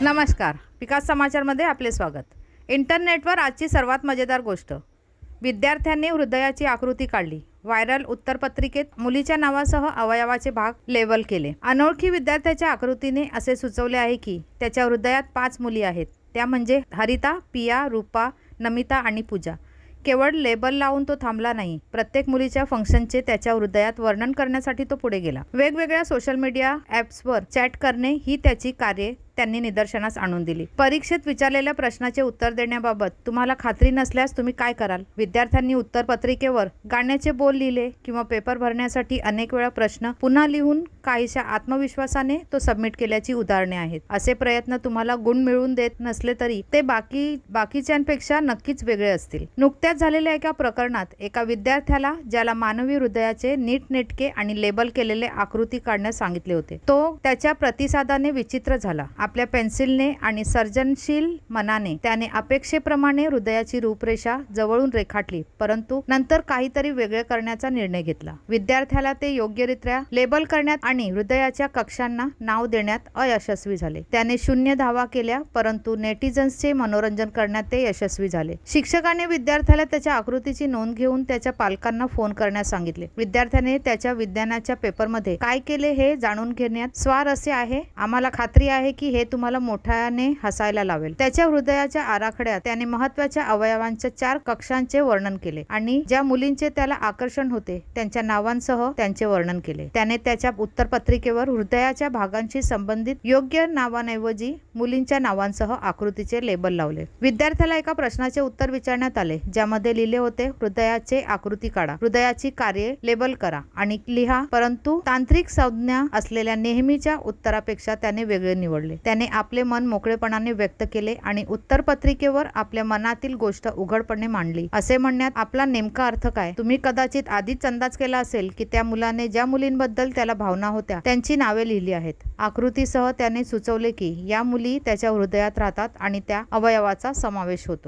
नमस्कार. विकास समाचारमध्ये आपले स्वागत. इंटरनेटवर आजची सर्वात मजेदार गोष्ट. विद्यार्थ्यांनी हृदयाची आकृती काढली. व्हायरल उत्तरपत्रिकेत मुलीच्या नावासह अवयवाचे भाग लेबल केले. अनोळखी विद्यार्थ्याच्या आकृतीने असे सुचवले आहे की त्याच्या हृदयात 5 मुली आहेत. त्या म्हणजे हरिता, पिया, रूपा, नमिता आणि पूजा. केवळ लेबल लावून तो थांबला नाही. प्रत्येक मुलीच्या फंक्शनचे त्याच्या हृदयात वर्णन करण्यासाठी तो पुढे गेला. वेगवेगळ्या सोशल मीडिया ॲप्सवर चॅट करणे ही त्याची कार्ये त्यांनी निदर्शनास आणून दिली. परीक्षेत विचारलेल्या प्रश्नाचे उत्तर देण्याबाबत तुम्हाला खात्री नसल्यास तुम्ही काय कराल? विद्यार्थ्यांनी उत्तरपत्रिकेवर गाण्याचे बोल लिहिले किंवा पेपर भरण्यासाठी अनेक वेळा प्रश्न पुन्हा लिहून काहीशा आत्मविश्वासाने तो सबमिट केल्याची उदाहरणे आहेत. असे प्रयत्न तुम्हाला गुण मिळवून देत नसले तरी ते बाकीच्यांपेक्षा नक्कीच वेगळे असतील. नुकत्याच झालेल्या एका प्रकरणात एका विद्यार्थ्याला ज्याला मानवी हृदयाचे नीटनेटके आणि लेबल केलेले आकृती काढण्यास सांगितले होते, तो त्याच्या प्रतिसादाने विचित्र झाला. आपल्या पेन्सिलने आणि सर्जनशील मनाने त्याने अपेक्षेप्रमाणे हृदयाची रूपरेषा जवळून रेखाटली, परंतु नंतर काहीतरी वेगळे करण्याचा निर्णय घेतला. विद्यार्थ्याला ते योग्यरित्या लेबल करण्यात आणि हृदयाच्या कक्षांना नाव देण्यात अयशस्वी झाले. त्याने 0 धावा केल्या, परंतु नेटिझन्सचे मनोरंजन करण्यात ते यशस्वी झाले. शिक्षकाने विद्यार्थ्याला त्याच्या आकृतीची नोंद घेऊन त्याच्या पालकांना फोन करण्यास सांगितले. विद्यार्थ्याने त्याच्या विज्ञानाच्या पेपरमध्ये काय केले हे जाणून घेण्यात स्वारस्य आहे. आम्हाला खात्री आहे की हे तुम्हाला मोठ्याने हसायला लावेल. त्याच्या हृदयाच्या आराखड्यात त्याने महत्त्वाच्या अवयवांच्या 4 कक्षांचे वर्णन केले आणि ज्या मुलींचे त्याला आकर्षण होते त्यांच्या नावांसह त्यांचे वर्णन केले. त्याने त्याच्या उत्तरपत्रिकेवर हृदयाच्या भागांशी संबंधित योग्य नावांऐवजी मुलींच्या नावांसह आकृतीचे लेबल लावले. विद्यार्थ्याला एका प्रश्नाचे उत्तर विचारण्यात आले ज्यामध्ये लिहिले होते, हृदयाचे आकृती काढा, हृदयाची कार्ये लेबल करा आणि लिहा, परंतु तांत्रिक संज्ञा असलेल्या नेहमीच्या उत्तरापेक्षा त्याने वेगळे निवडले. त्याने आपले मन मोकळेपणाने व्यक्त केले आणि उत्तरपत्रिकेवर आपल्या मनातील गोष्ट उघडपणे मांडली. असे म्हणण्यात आपला नेमका अर्थ काय? तुम्ही कदाचित आधीच अंदाज केला असेल की त्या मुलाने ज्या मुलींबद्दल त्याला भावना होत्या त्यांची नावे लिहिली आहेत. आकृतीसह त्याने सुचवले की या मुली त्याच्या हृदयात राहतात आणि त्या अवयवाचा समावेश होतो.